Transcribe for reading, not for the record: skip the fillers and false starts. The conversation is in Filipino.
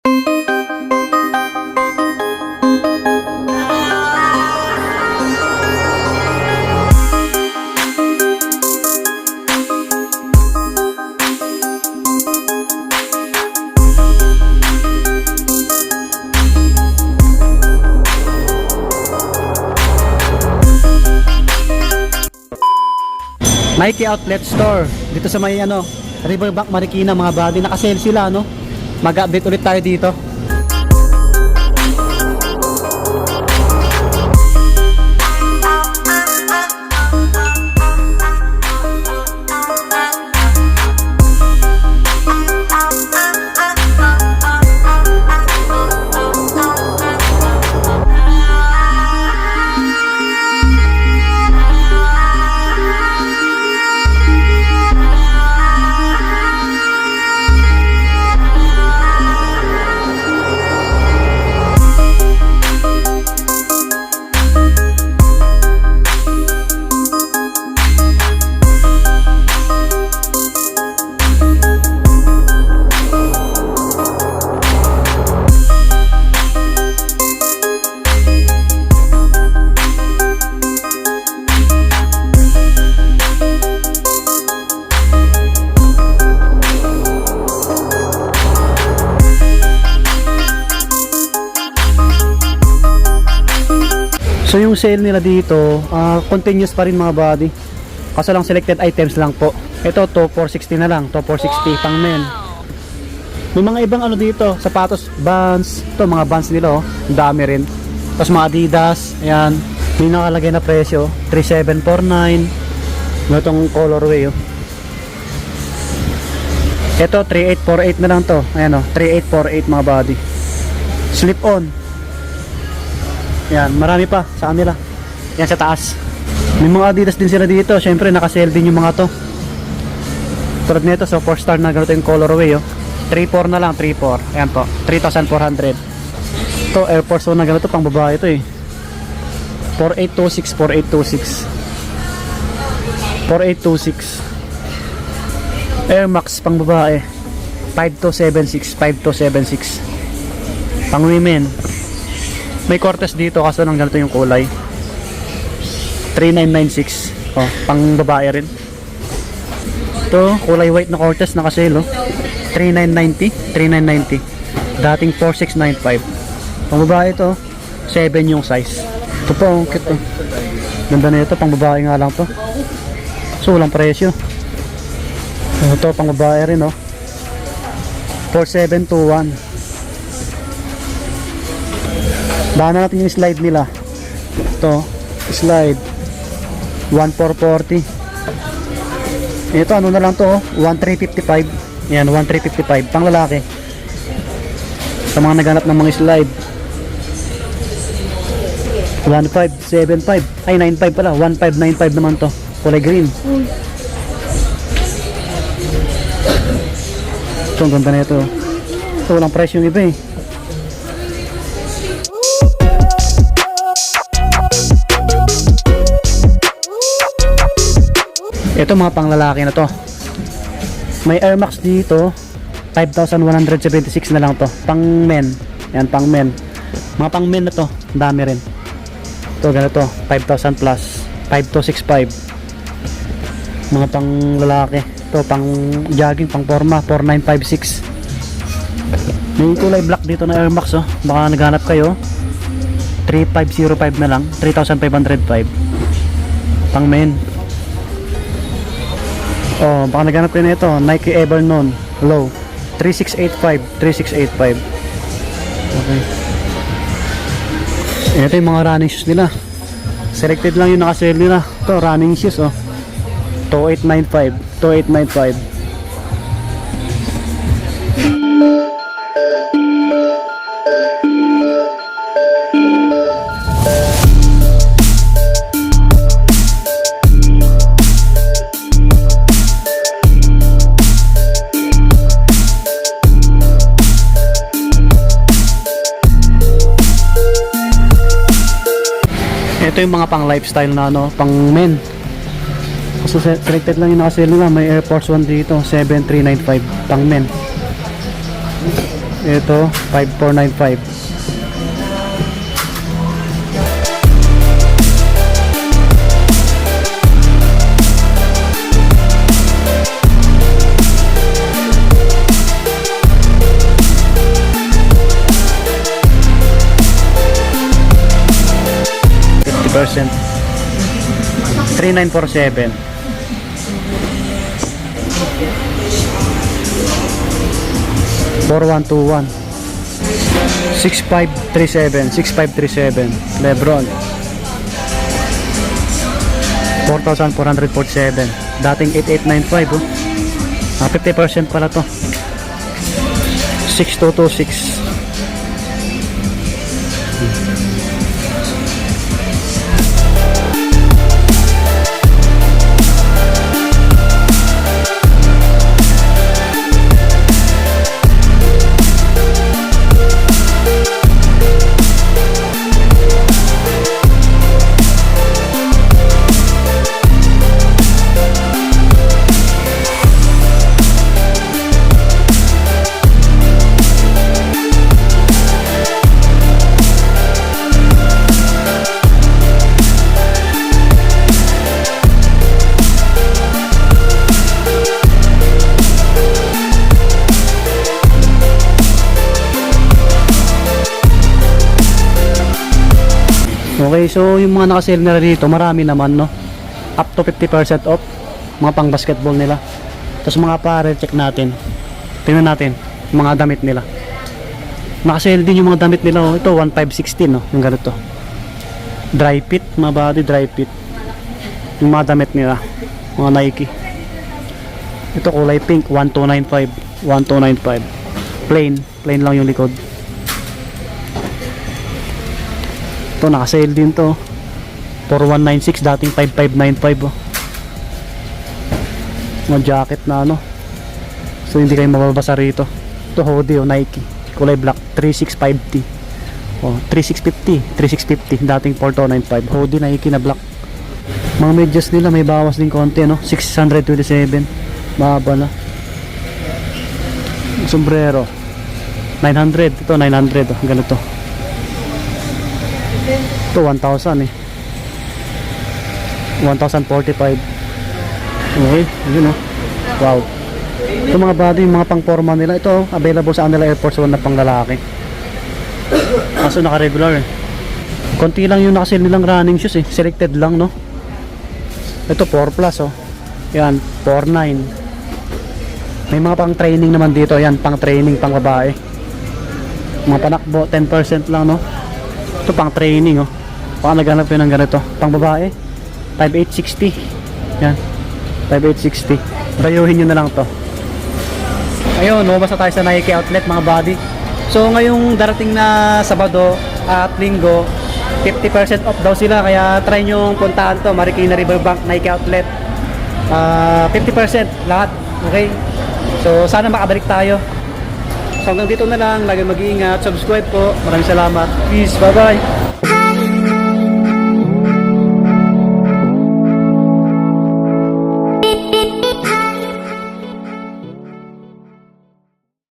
Nike Outlet Store dito sa may Riverbank Marikina mga buddy, naka-sale sila mag-update ulit tayo dito. So yung sale nila dito, continuous pa rin mga buddy. Kaso lang selected items lang po. Ito to 460 na lang, to 460 pang men. May mga ibang dito, sapatos, Vans. Ito mga Vans nila ang dami rin. Tapos mga Adidas, ayan. May nakalagay na presyo, 3749. Itong colorway Ito 3848 na lang to. Ayan 3848 mga buddy. Slip on. Yan, marami pa sa kanila. Yan sa taas. May mga Adidas din sila dito. Syempre naka-sale din yung mga to. Tulad nito, so 4-star na ganito yung colorway 3.4 na lang, 3.4. Ayan po, 3,400. Ito, Air Force 1 na ganito, pang babae ito 4826, 4826. Air Max pang babae 5276, 5276. Pang women may Cortez dito, kaso nang ganito yung kulay, 3996. Pang babae rin ito, kulay white na Cortez, naka-sale 3990, 3990. Dating 4695. Pang babae ito, 7 yung size. Ito po, cute ganda na ito, pang babae nga lang to. So walang presyo. Ito pang babae rin 4721. Daan natin yung slide nila. Ito, slide 1440. Ito na lang to 1355. Yan, 1355 pang lalaki. Sa mga naghanap ng mga slide 1575, ay 95 pala, 1595 naman to, kulay green. Ito, ang ganda na ito. Ito, walang price yung iba Ito mga panglalaki na to. May Air Max dito 5,176 na lang to. Pang men. Yan, pang men. Mga pang men na to, dami rin. Ito ganito, 5,000 plus, 5265. Mga pang lalaki. Ito pang jogging, pang forma, 4956. May kulay black dito na Air Max Baka naghanap kayo. 3505 na lang, 3,505. Pang men. Baka naghanap kayo na ito, Nike Evernown Low 3685, 3685. Okay. Ito yung mga running shoes nila. Selected lang yung naka-sale nila. Ito, running shoes 2895, 2895. Ito yung mga pang lifestyle na pang men. So selected lang yung naka-sale nila. May Air Force 1 dito, 7395 pang men. Ito, 5495. %. 3947. 4121. 6537. 6537. Lebron. 4447. Dating 8895 oh. 50% pala to. 6226. Okay, so yung mga naka-sale nila dito, marami naman, no? Up to 50% off. Mga pang basketball nila. Tapos mga pare, check natin. Tingnan natin, yung mga damit nila. Naka-sale din yung mga damit nila, oh. Ito, 1516, no? Yung ganito. Dry fit, mga body, dry fit. Yung mga damit nila. Mga Nike. Ito, kulay pink, 1295. 1295. Plain lang yung likod. Ito, naka-sale din to. 4196, dating 5595 oh. Mga jacket na ano. So hindi kayo mababasa rito. Ito hoodie oh, Nike. Kulay black, 3650. Oh, 3650, dating 4295. Hoodie Nike na black. Mga medyas nila may bawas din konti no. 627. Mahaba na. Sombrero. 900, ito 900 oh, ganito. Ito 1,000 eh. 1,045. Okay, yun oh. Wow. Ito mga body, mga pang forma nila. Ito available sa kanila Air Force 1 na pang lalaki. Kaso naka-regular eh. Konti lang yung naka-sale nilang running shoes eh. Selected lang no. Ito 4 plus oh. Yan, 49. May mga pang training naman dito. Yan, pang training, pang babae. Mga panakbo, 10% lang no. Ito pang training oh. Baka naghanap yun ng ganito. Pang babae 5860. Yan 5860. Bayuhin nyo na lang to. Ayun, lumabas na tayo sa Nike outlet mga body. So ngayong darating na Sabado at Linggo 50% off daw sila. Kaya try nyo puntahan to, Marikina Riverbank Nike outlet. 50% lahat. Okay. So sana makabalik tayo. So hanggang dito na lang. Lagi mag-iingat. Subscribe po. Maraming salamat. Peace. Bye bye.